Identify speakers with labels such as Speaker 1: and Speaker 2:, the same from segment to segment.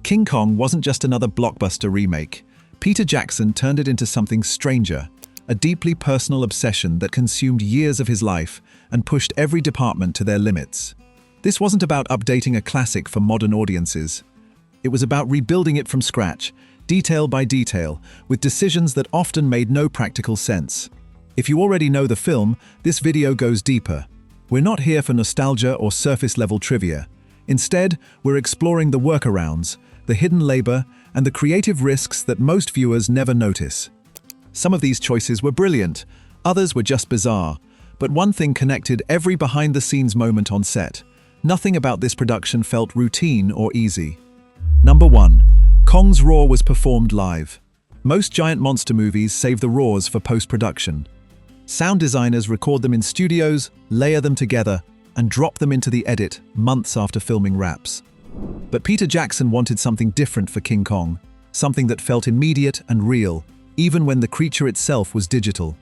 Speaker 1: King Kong wasn't just another blockbuster remake. Peter Jackson turned it into something stranger, a deeply personal obsession that consumed years of his life and pushed every department to their limits. This wasn't about updating a classic for modern audiences. It was about rebuilding it from scratch, detail by detail, with decisions that often made no practical sense. If you already know the film, this video goes deeper. We're not here for nostalgia or surface-level trivia. Instead, we're exploring the workarounds, the hidden labor, and the creative risks that most viewers never notice. Some of these choices were brilliant, others were just bizarre, but one thing connected every behind-the-scenes moment on set. Nothing about this production felt routine or easy. Number 1. Kong's roar was performed live. Most giant monster movies save the roars for post-production. Sound designers record them in studios, layer them together, and drop them into the edit months after filming wraps. But Peter Jackson wanted something different for King Kong, something that felt immediate and real, even when the creature itself was digital.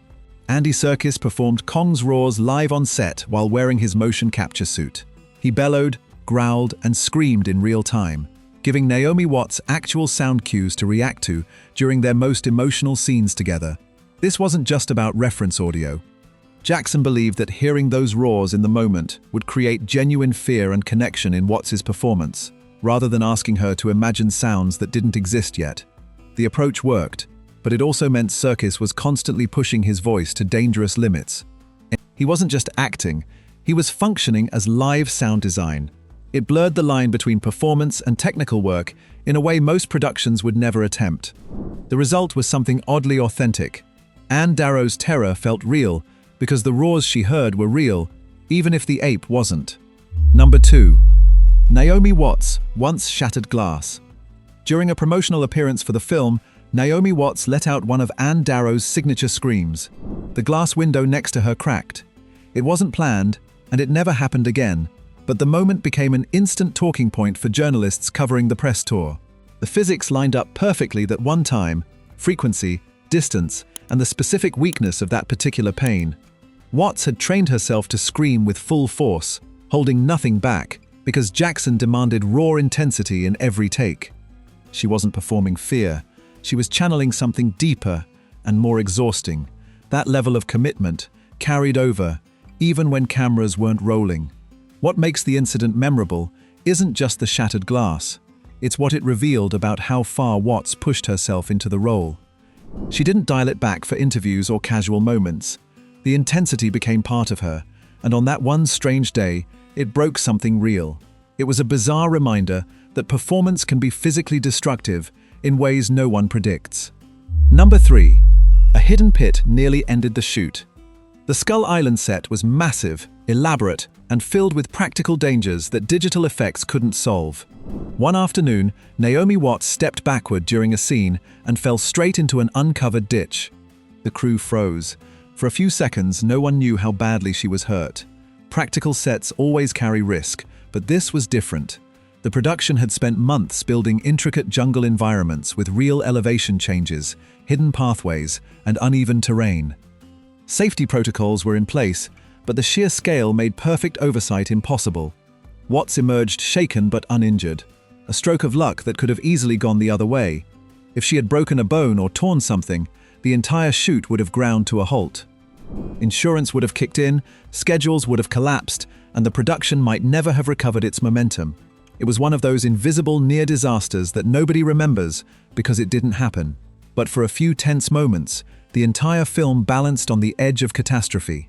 Speaker 1: Andy Serkis performed Kong's roars live on set while wearing his motion capture suit. He bellowed, growled, and screamed in real time, giving Naomi Watts actual sound cues to react to during their most emotional scenes together. This wasn't just about reference audio. Jackson believed that hearing those roars in the moment would create genuine fear and connection in Watts' performance, rather than asking her to imagine sounds that didn't exist yet. The approach worked, but it also meant Serkis was constantly pushing his voice to dangerous limits. He wasn't just acting, he was functioning as live sound design. It blurred the line between performance and technical work in a way most productions would never attempt. The result was something oddly authentic. Ann Darrow's terror felt real, because the roars she heard were real, even if the ape wasn't. Number 2. Naomi Watts once shattered glass. During a promotional appearance for the film, Naomi Watts let out one of Ann Darrow's signature screams. The glass window next to her cracked. It wasn't planned, and it never happened again, but the moment became an instant talking point for journalists covering the press tour. The physics lined up perfectly that one time, frequency, distance, and the specific weakness of that particular pain. Watts had trained herself to scream with full force, holding nothing back, because Jackson demanded raw intensity in every take. She wasn't performing fear, she was channeling something deeper and more exhausting. That level of commitment carried over, even when cameras weren't rolling. What makes the incident memorable isn't just the shattered glass, it's what it revealed about how far Watts pushed herself into the role. She didn't dial it back for interviews or casual moments. The intensity became part of her, and on that one strange day, it broke something real. It was a bizarre reminder that performance can be physically destructive in ways no one predicts. Number 3. A hidden pit nearly ended the shoot. The Skull Island set was massive, elaborate, and filled with practical dangers that digital effects couldn't solve. One afternoon, Naomi Watts stepped backward during a scene and fell straight into an uncovered ditch. The crew froze. For a few seconds, no one knew how badly she was hurt. Practical sets always carry risk, but this was different. The production had spent months building intricate jungle environments with real elevation changes, hidden pathways, and uneven terrain. Safety protocols were in place, but the sheer scale made perfect oversight impossible. Watts emerged shaken but uninjured, a stroke of luck that could have easily gone the other way. If she had broken a bone or torn something, the entire shoot would have ground to a halt. Insurance would have kicked in, schedules would have collapsed, and the production might never have recovered its momentum. It was one of those invisible near disasters that nobody remembers because it didn't happen. But for a few tense moments, the entire film balanced on the edge of catastrophe.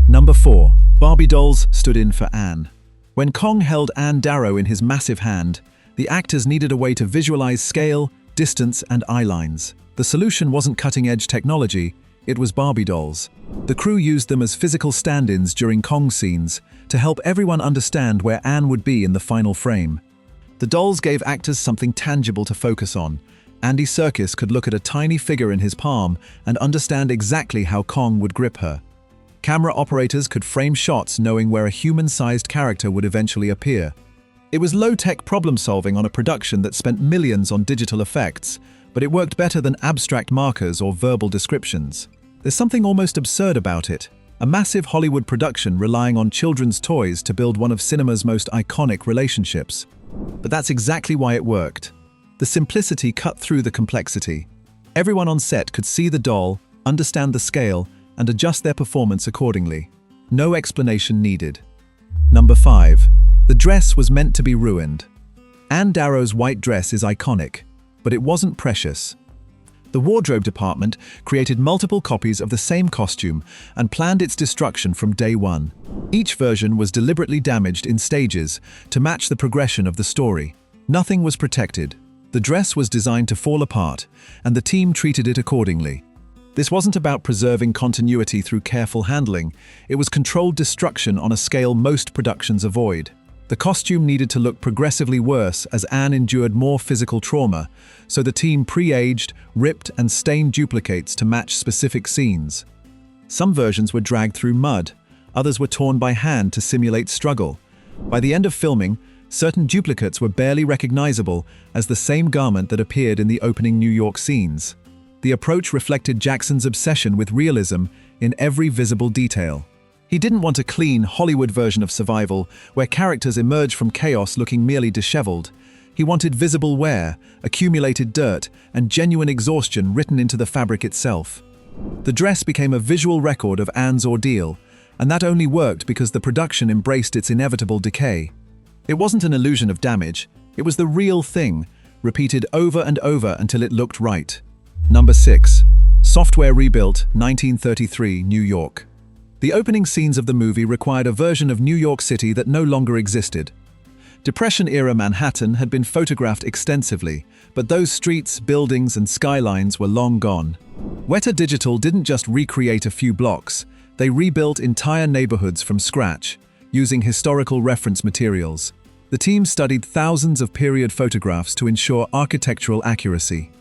Speaker 1: Number 4. Barbie dolls stood in for Ann. When Kong held Ann Darrow in his massive hand, the actors needed a way to visualize scale, distance, and eye lines. The solution wasn't cutting-edge technology, it was Barbie dolls. The crew used them as physical stand-ins during Kong scenes to help everyone understand where Ann would be in the final frame. The dolls gave actors something tangible to focus on. Andy Serkis could look at a tiny figure in his palm and understand exactly how Kong would grip her. Camera operators could frame shots knowing where a human-sized character would eventually appear. It was low-tech problem-solving on a production that spent millions on digital effects, but it worked better than abstract markers or verbal descriptions. There's something almost absurd about it. A massive Hollywood production relying on children's toys to build one of cinema's most iconic relationships. But that's exactly why it worked. The simplicity cut through the complexity. Everyone on set could see the doll, understand the scale, and adjust their performance accordingly. No explanation needed. Number 5. The dress was meant to be ruined. Anne Darrow's white dress is iconic, but it wasn't precious. The wardrobe department created multiple copies of the same costume and planned its destruction from day one. Each version was deliberately damaged in stages to match the progression of the story. Nothing was protected. The dress was designed to fall apart, and the team treated it accordingly. This wasn't about preserving continuity through careful handling, it was controlled destruction on a scale most productions avoid. The costume needed to look progressively worse as Anne endured more physical trauma, so the team pre-aged, ripped and stained duplicates to match specific scenes. Some versions were dragged through mud, others were torn by hand to simulate struggle. By the end of filming, certain duplicates were barely recognizable as the same garment that appeared in the opening New York scenes. The approach reflected Jackson's obsession with realism in every visible detail. He didn't want a clean, Hollywood version of survival where characters emerge from chaos looking merely disheveled. He wanted visible wear, accumulated dirt, and genuine exhaustion written into the fabric itself. The dress became a visual record of Anne's ordeal, and that only worked because the production embraced its inevitable decay. It wasn't an illusion of damage, it was the real thing, repeated over and over until it looked right. Number 6. Software rebuilt, 1933, New York. The opening scenes of the movie required a version of New York City that no longer existed. Depression-era Manhattan had been photographed extensively, but those streets, buildings, and skylines were long gone. Weta Digital didn't just recreate a few blocks, they rebuilt entire neighborhoods from scratch, using historical reference materials. The team studied thousands of period photographs to ensure architectural accuracy.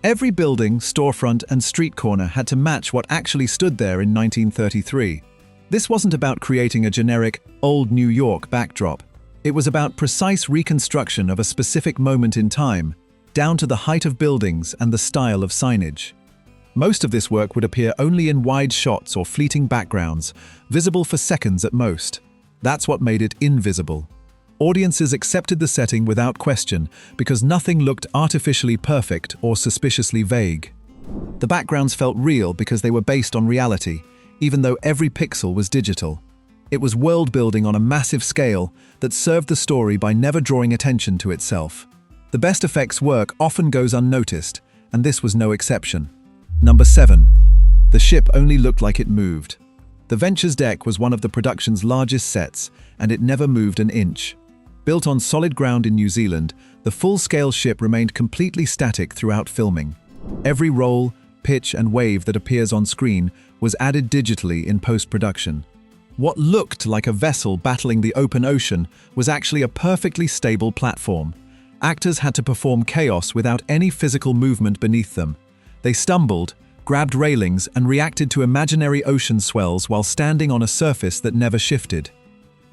Speaker 1: Every building, storefront, and street corner had to match what actually stood there in 1933. This wasn't about creating a generic, old New York backdrop. It was about precise reconstruction of a specific moment in time, down to the height of buildings and the style of signage. Most of this work would appear only in wide shots or fleeting backgrounds, visible for seconds at most. That's what made it invisible. Audiences accepted the setting without question because nothing looked artificially perfect or suspiciously vague. The backgrounds felt real because they were based on reality, even though every pixel was digital. It was world-building on a massive scale that served the story by never drawing attention to itself. The best effects work often goes unnoticed, and this was no exception. Number 7. The ship only looked like it moved. The Venture's deck was one of the production's largest sets, and it never moved an inch. Built on solid ground in New Zealand, the full-scale ship remained completely static throughout filming. Every roll, pitch, and wave that appears on screen was added digitally in post-production. What looked like a vessel battling the open ocean was actually a perfectly stable platform. Actors had to perform chaos without any physical movement beneath them. They stumbled, grabbed railings, and reacted to imaginary ocean swells while standing on a surface that never shifted.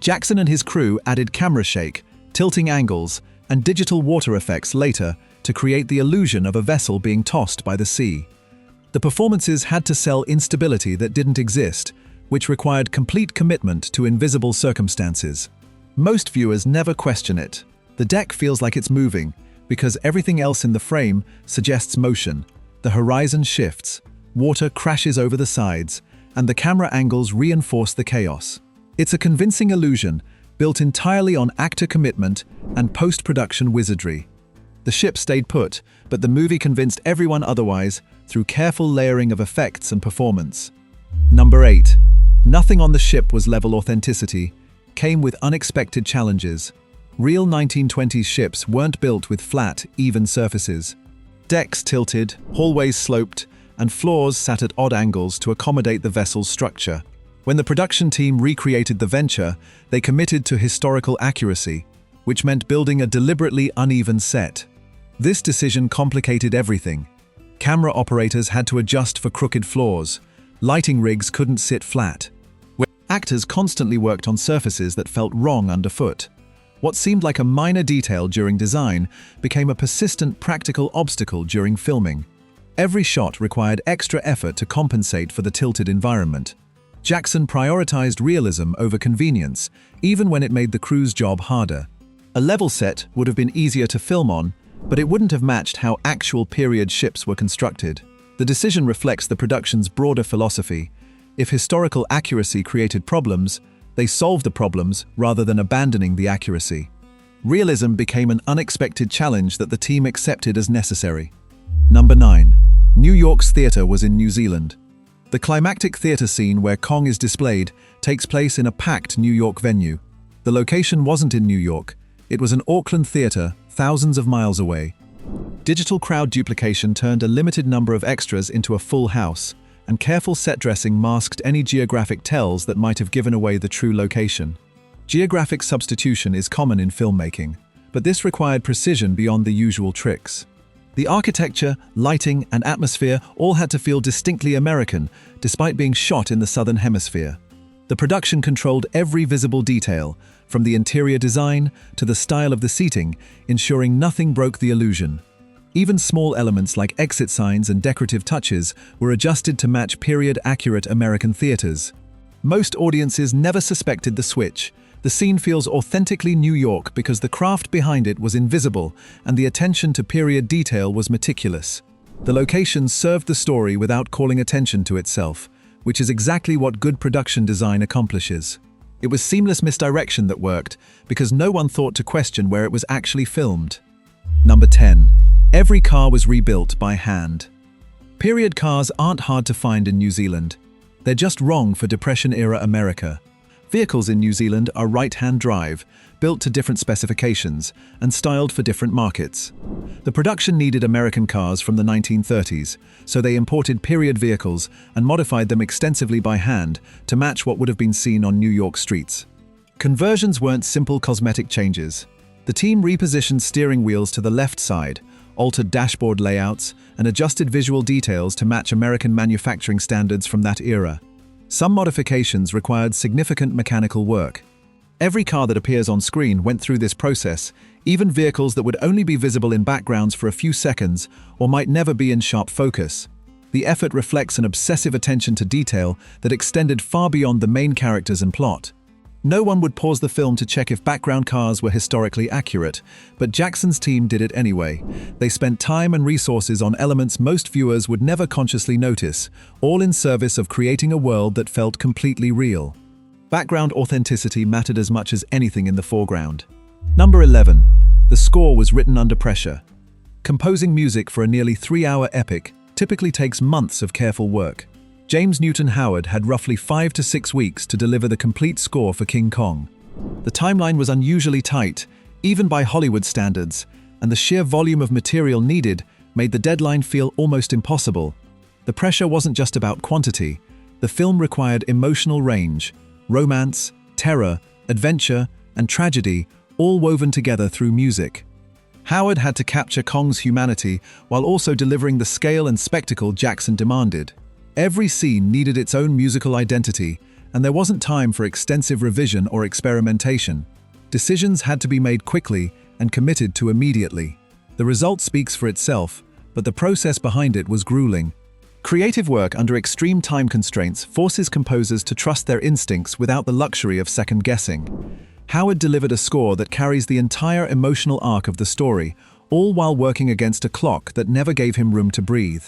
Speaker 1: Jackson and his crew added camera shake, tilting angles, and digital water effects later to create the illusion of a vessel being tossed by the sea. The performances had to sell instability that didn't exist, which required complete commitment to invisible circumstances. Most viewers never question it. The deck feels like it's moving, because everything else in the frame suggests motion. The horizon shifts, water crashes over the sides, and the camera angles reinforce the chaos. It's a convincing illusion, built entirely on actor commitment and post-production wizardry. The ship stayed put, but the movie convinced everyone otherwise through careful layering of effects and performance. Number 8. Nothing on the ship was level authenticity, came with unexpected challenges. Real 1920s ships weren't built with flat, even surfaces. Decks tilted, hallways sloped, and floors sat at odd angles to accommodate the vessel's structure. When the production team recreated the Venture, they committed to historical accuracy, which meant building a deliberately uneven set. This decision complicated everything. Camera operators had to adjust for crooked floors. Lighting rigs couldn't sit flat. Actors constantly worked on surfaces that felt wrong underfoot. What seemed like a minor detail during design became a persistent practical obstacle during filming. Every shot required extra effort to compensate for the tilted environment. Jackson prioritized realism over convenience, even when it made the crew's job harder. A level set would have been easier to film on, but it wouldn't have matched how actual period ships were constructed. The decision reflects the production's broader philosophy. If historical accuracy created problems, they solved the problems rather than abandoning the accuracy. Realism became an unexpected challenge that the team accepted as necessary. Number 9. New York's theatre was in New Zealand. The climactic theatre scene where Kong is displayed takes place in a packed New York venue. The location wasn't in New York. It was an Auckland theatre, thousands of miles away. Digital crowd duplication turned a limited number of extras into a full house, and careful set dressing masked any geographic tells that might have given away the true location. Geographic substitution is common in filmmaking, but this required precision beyond the usual tricks. The architecture, lighting, and atmosphere all had to feel distinctly American, despite being shot in the Southern Hemisphere. The production controlled every visible detail, from the interior design to the style of the seating, ensuring nothing broke the illusion. Even small elements like exit signs and decorative touches were adjusted to match period-accurate American theaters. Most audiences never suspected the switch. The scene feels authentically New York because the craft behind it was invisible and the attention to period detail was meticulous. The location served the story without calling attention to itself, which is exactly what good production design accomplishes. It was seamless misdirection that worked because no one thought to question where it was actually filmed. Number 10. Every car was rebuilt by hand. Period cars aren't hard to find in New Zealand. They're just wrong for Depression-era America. Vehicles in New Zealand are right-hand drive, built to different specifications, and styled for different markets. The production needed American cars from the 1930s, so they imported period vehicles and modified them extensively by hand to match what would have been seen on New York streets. Conversions weren't simple cosmetic changes. The team repositioned steering wheels to the left side, altered dashboard layouts, and adjusted visual details to match American manufacturing standards from that era. Some modifications required significant mechanical work. Every car that appears on screen went through this process, even vehicles that would only be visible in backgrounds for a few seconds or might never be in sharp focus. The effort reflects an obsessive attention to detail that extended far beyond the main characters and plot. No one would pause the film to check if background cars were historically accurate, but Jackson's team did it anyway. They spent time and resources on elements most viewers would never consciously notice, all in service of creating a world that felt completely real. Background authenticity mattered as much as anything in the foreground. Number 11. The score was written under pressure. Composing music for a nearly 3-hour epic typically takes months of careful work. James Newton Howard had roughly 5 to 6 weeks to deliver the complete score for King Kong. The timeline was unusually tight, even by Hollywood standards, and the sheer volume of material needed made the deadline feel almost impossible. The pressure wasn't just about quantity. The film required emotional range, romance, terror, adventure, and tragedy, all woven together through music. Howard had to capture Kong's humanity while also delivering the scale and spectacle Jackson demanded. Every scene needed its own musical identity, and there wasn't time for extensive revision or experimentation. Decisions had to be made quickly and committed to immediately. The result speaks for itself, but the process behind it was grueling. Creative work under extreme time constraints forces composers to trust their instincts without the luxury of second-guessing. Howard delivered a score that carries the entire emotional arc of the story, all while working against a clock that never gave him room to breathe.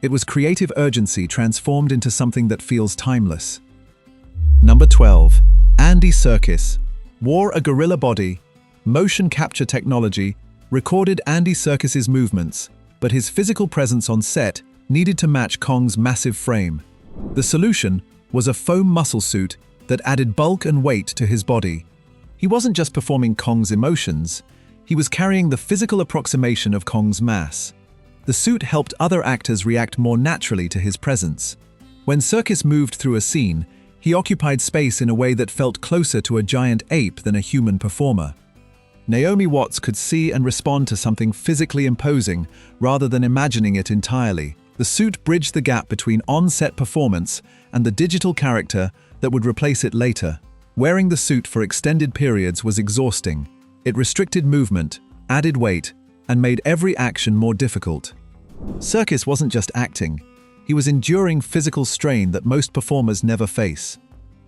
Speaker 1: It was creative urgency transformed into something that feels timeless. Number 12. Andy Serkis wore a gorilla body. Motion capture technology recorded Andy Serkis's movements, but his physical presence on set needed to match Kong's massive frame. The solution was a foam muscle suit that added bulk and weight to his body. He wasn't just performing Kong's emotions, he was carrying the physical approximation of Kong's mass. The suit helped other actors react more naturally to his presence. When Serkis moved through a scene, he occupied space in a way that felt closer to a giant ape than a human performer. Naomi Watts could see and respond to something physically imposing rather than imagining it entirely. The suit bridged the gap between on-set performance and the digital character that would replace it later. Wearing the suit for extended periods was exhausting. It restricted movement, added weight, and made every action more difficult. Serkis wasn't just acting, he was enduring physical strain that most performers never face.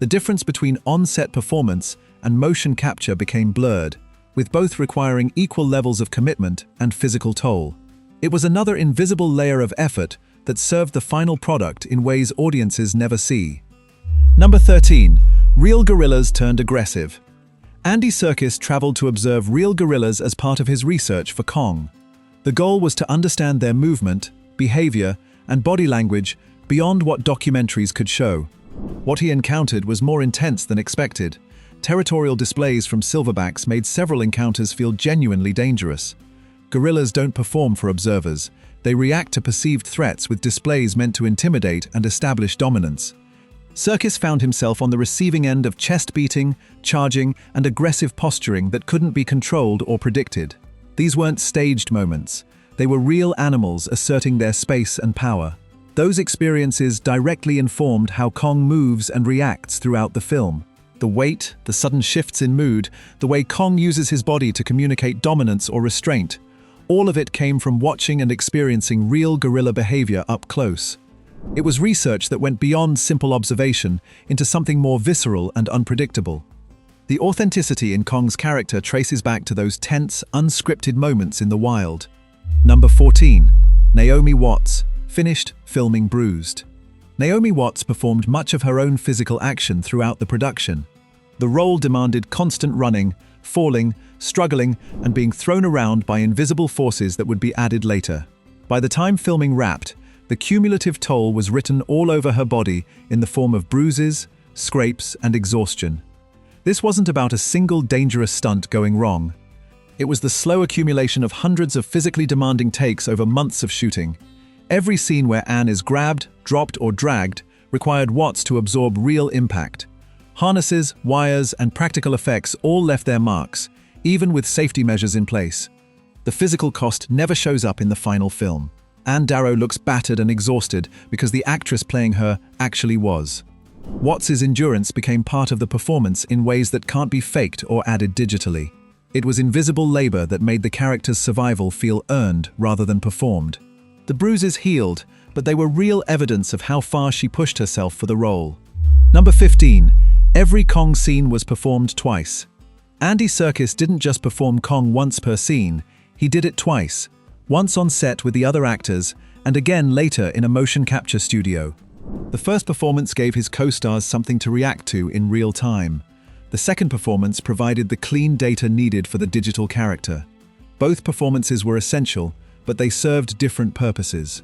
Speaker 1: The difference between on-set performance and motion capture became blurred, with both requiring equal levels of commitment and physical toll. It was another invisible layer of effort that served the final product in ways audiences never see. Number 13. Real gorillas turned aggressive. Andy Serkis traveled to observe real gorillas as part of his research for Kong. The goal was to understand their movement, behavior, and body language beyond what documentaries could show. What he encountered was more intense than expected. Territorial displays from silverbacks made several encounters feel genuinely dangerous. Gorillas don't perform for observers. They react to perceived threats with displays meant to intimidate and establish dominance. Serkis found himself on the receiving end of chest-beating, charging, and aggressive posturing that couldn't be controlled or predicted. These weren't staged moments. They were real animals asserting their space and power. Those experiences directly informed how Kong moves and reacts throughout the film. The weight, the sudden shifts in mood, the way Kong uses his body to communicate dominance or restraint, all of it came from watching and experiencing real gorilla behavior up close. It was research that went beyond simple observation into something more visceral and unpredictable. The authenticity in Kong's character traces back to those tense, unscripted moments in the wild. Number 14. Naomi Watts, finished filming bruised. Naomi Watts performed much of her own physical action throughout the production. The role demanded constant running, falling, struggling, and being thrown around by invisible forces that would be added later. By the time filming wrapped, the cumulative toll was written all over her body in the form of bruises, scrapes, and exhaustion. This wasn't about a single dangerous stunt going wrong. It was the slow accumulation of hundreds of physically demanding takes over months of shooting. Every scene where Anne is grabbed, dropped, or dragged required Watts to absorb real impact. Harnesses, wires, and practical effects all left their marks, even with safety measures in place. The physical cost never shows up in the final film. Anne Darrow looks battered and exhausted because the actress playing her actually was. Watts' endurance became part of the performance in ways that can't be faked or added digitally. It was invisible labor that made the character's survival feel earned rather than performed. The bruises healed, but they were real evidence of how far she pushed herself for the role. Number 15. Every Kong scene was performed twice. Andy Serkis didn't just perform Kong once per scene, he did it twice. Once on set with the other actors, and again later in a motion capture studio. The first performance gave his co-stars something to react to in real time. The second performance provided the clean data needed for the digital character. Both performances were essential, but they served different purposes.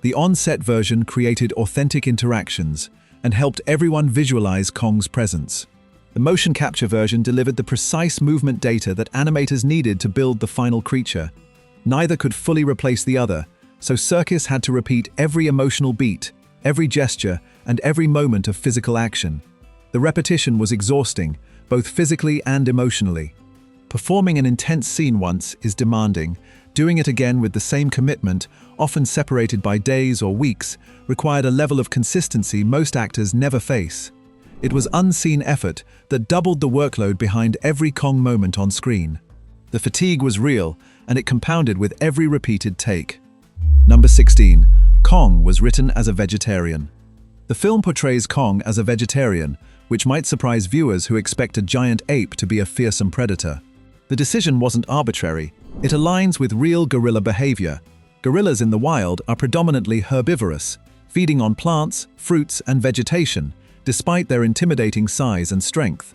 Speaker 1: The on-set version created authentic interactions and helped everyone visualize Kong's presence. The motion capture version delivered the precise movement data that animators needed to build the final creature. Neither could fully replace the other, so Serkis had to repeat every emotional beat, every gesture, and every moment of physical action. The repetition was exhausting, both physically and emotionally. Performing an intense scene once is demanding. Doing it again with the same commitment, often separated by days or weeks, required a level of consistency most actors never face. It was unseen effort that doubled the workload behind every Kong moment on screen. The fatigue was real, and it compounded with every repeated take. Number 16. Kong was written as a vegetarian. The film portrays Kong as a vegetarian, which might surprise viewers who expect a giant ape to be a fearsome predator. The decision wasn't arbitrary. It aligns with real gorilla behavior. Gorillas in the wild are predominantly herbivorous, feeding on plants, fruits, and vegetation, despite their intimidating size and strength.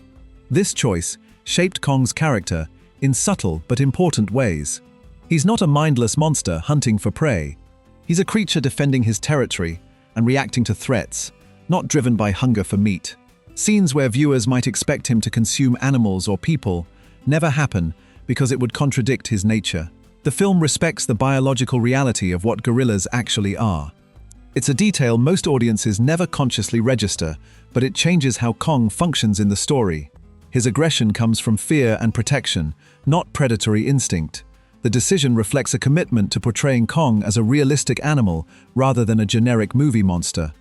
Speaker 1: This choice shaped Kong's character in subtle but important ways. He's not a mindless monster hunting for prey. He's a creature defending his territory and reacting to threats, not driven by hunger for meat. Scenes where viewers might expect him to consume animals or people never happen because it would contradict his nature. The film respects the biological reality of what gorillas actually are. It's a detail most audiences never consciously register, but it changes how Kong functions in the story. His aggression comes from fear and protection, not predatory instinct. The decision reflects a commitment to portraying Kong as a realistic animal rather than a generic movie monster.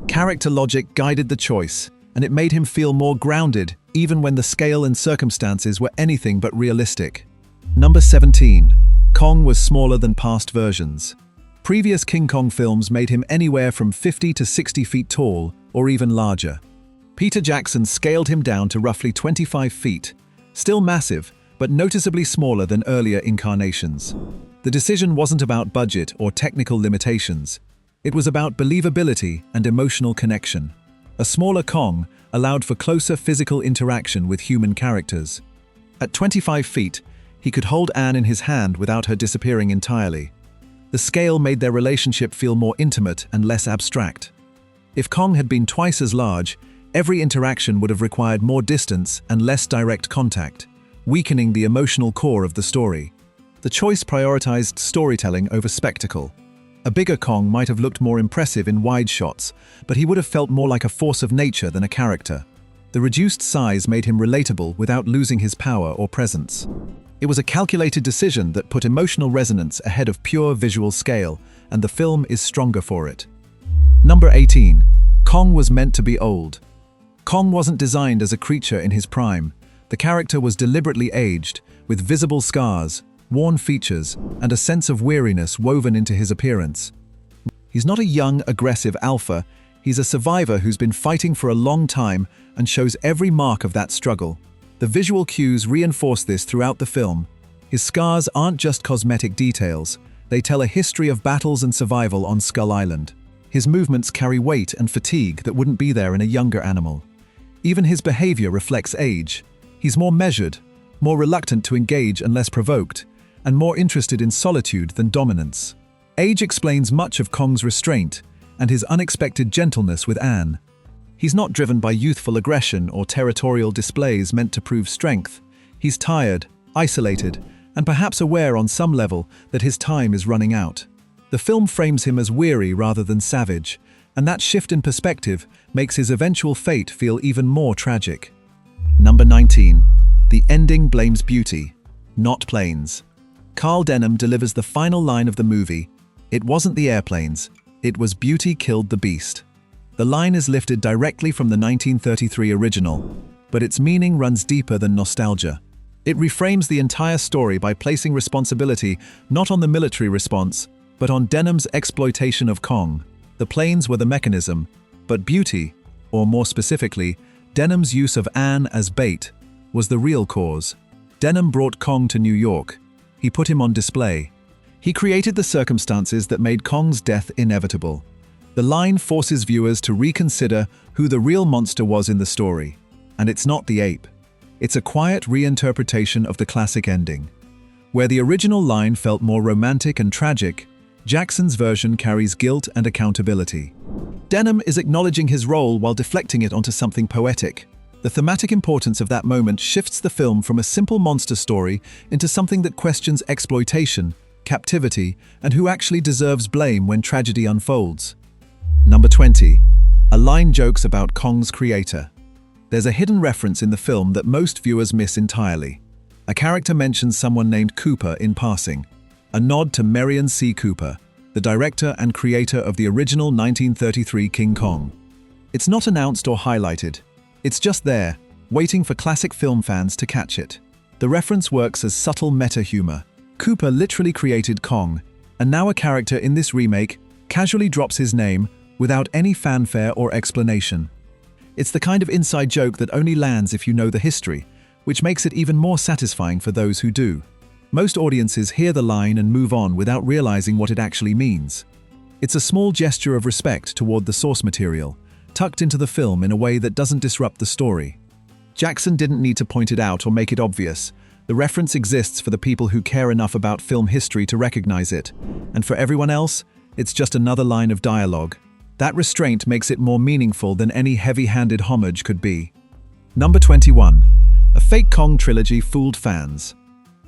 Speaker 1: Character logic guided the choice, and it made him feel more grounded, even when the scale and circumstances were anything but realistic. Number 17. Kong was smaller than past versions. Previous King Kong films made him anywhere from 50 to 60 feet tall, or even larger. Peter Jackson scaled him down to roughly 25 feet. Still massive, but noticeably smaller than earlier incarnations. The decision wasn't about budget or technical limitations. It was about believability and emotional connection. A smaller Kong allowed for closer physical interaction with human characters. At 25 feet, he could hold Anne in his hand without her disappearing entirely. The scale made their relationship feel more intimate and less abstract. If Kong had been twice as large, every interaction would have required more distance and less direct contact, weakening the emotional core of the story. The choice prioritized storytelling over spectacle. A bigger Kong might have looked more impressive in wide shots, but he would have felt more like a force of nature than a character. The reduced size made him relatable without losing his power or presence. It was a calculated decision that put emotional resonance ahead of pure visual scale, and the film is stronger for it. Number 18. Kong was meant to be old. Kong wasn't designed as a creature in his prime. The character was deliberately aged, with visible scars, worn features, and a sense of weariness woven into his appearance. He's not a young, aggressive alpha. He's a survivor who's been fighting for a long time and shows every mark of that struggle. The visual cues reinforce this throughout the film. His scars aren't just cosmetic details. They tell a history of battles and survival on Skull Island. His movements carry weight and fatigue that wouldn't be there in a younger animal. Even his behavior reflects age. He's more measured, more reluctant to engage unless provoked, and more interested in solitude than dominance. Age explains much of Kong's restraint and his unexpected gentleness with Anne. He's not driven by youthful aggression or territorial displays meant to prove strength. He's tired, isolated, and perhaps aware on some level that his time is running out. The film frames him as weary rather than savage, and that shift in perspective makes his eventual fate feel even more tragic. Number 19. The ending blames beauty, not planes. Carl Denham delivers the final line of the movie. It wasn't the airplanes, it was beauty killed the beast. The line is lifted directly from the 1933 original, but its meaning runs deeper than nostalgia. It reframes the entire story by placing responsibility not on the military response, but on Denham's exploitation of Kong. The planes were the mechanism, but beauty, or more specifically, Denham's use of Anne as bait, was the real cause. Denham brought Kong to New York. He put him on display. He created the circumstances that made Kong's death inevitable. The line forces viewers to reconsider who the real monster was in the story. And it's not the ape. It's a quiet reinterpretation of the classic ending. Where the original line felt more romantic and tragic, Jackson's version carries guilt and accountability. Denham is acknowledging his role while deflecting it onto something poetic. The thematic importance of that moment shifts the film from a simple monster story into something that questions exploitation, captivity, and who actually deserves blame when tragedy unfolds. Number 20. A line jokes about Kong's creator. There's a hidden reference in the film that most viewers miss entirely. A character mentions someone named Cooper in passing, a nod to Merian C. Cooper, the director and creator of the original 1933 King Kong. It's not announced or highlighted. It's just there, waiting for classic film fans to catch it. The reference works as subtle meta-humor. Cooper literally created Kong, and now a character in this remake casually drops his name without any fanfare or explanation. It's the kind of inside joke that only lands if you know the history, which makes it even more satisfying for those who do. Most audiences hear the line and move on without realizing what it actually means. It's a small gesture of respect toward the source material, tucked into the film in a way that doesn't disrupt the story. Jackson didn't need to point it out or make it obvious. The reference exists for the people who care enough about film history to recognize it, and for everyone else, it's just another line of dialogue. That restraint makes it more meaningful than any heavy-handed homage could be. Number 21. A fake Kong trilogy fooled fans.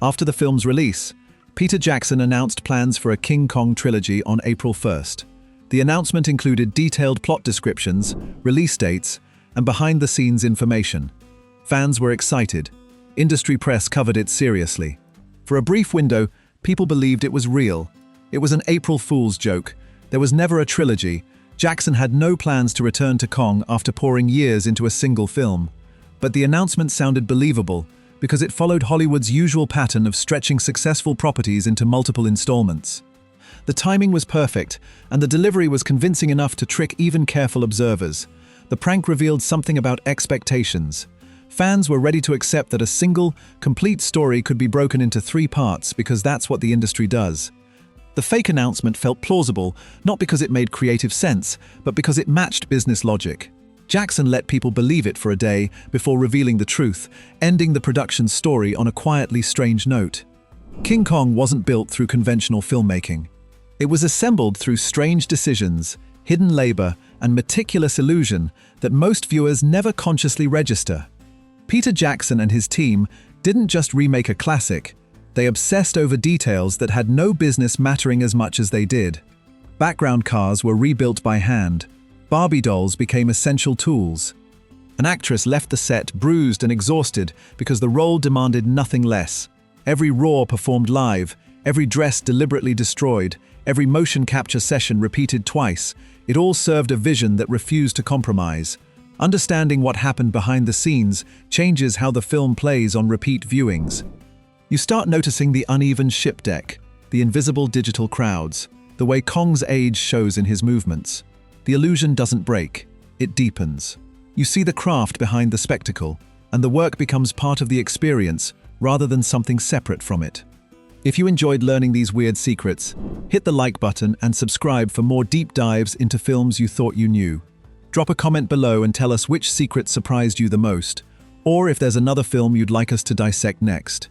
Speaker 1: After the film's release, Peter Jackson announced plans for a King Kong trilogy on April 1st. The announcement included detailed plot descriptions, release dates, and behind-the-scenes information. Fans were excited. Industry press covered it seriously. For a brief window, people believed it was real. It was an April Fool's joke. There was never a trilogy. Jackson had no plans to return to Kong after pouring years into a single film. But the announcement sounded believable because it followed Hollywood's usual pattern of stretching successful properties into multiple installments. The timing was perfect, and the delivery was convincing enough to trick even careful observers. The prank revealed something about expectations. Fans were ready to accept that a single, complete story could be broken into 3 parts because that's what the industry does. The fake announcement felt plausible, not because it made creative sense, but because it matched business logic. Jackson let people believe it for a day before revealing the truth, ending the production's story on a quietly strange note. King Kong wasn't built through conventional filmmaking. It was assembled through strange decisions, hidden labor, and meticulous illusion that most viewers never consciously register. Peter Jackson and his team didn't just remake a classic, they obsessed over details that had no business mattering as much as they did. Background cars were rebuilt by hand. Barbie dolls became essential tools. An actress left the set bruised and exhausted because the role demanded nothing less. Every roar performed live, every dress deliberately destroyed, every motion capture session repeated twice. It all served a vision that refused to compromise. Understanding what happened behind the scenes changes how the film plays on repeat viewings. You start noticing the uneven ship deck, the invisible digital crowds, the way Kong's age shows in his movements. The illusion doesn't break, it deepens. You see the craft behind the spectacle, and the work becomes part of the experience rather than something separate from it. If you enjoyed learning these weird secrets, hit the like button and subscribe for more deep dives into films you thought you knew. Drop a comment below and tell us which secret surprised you the most, or if there's another film you'd like us to dissect next.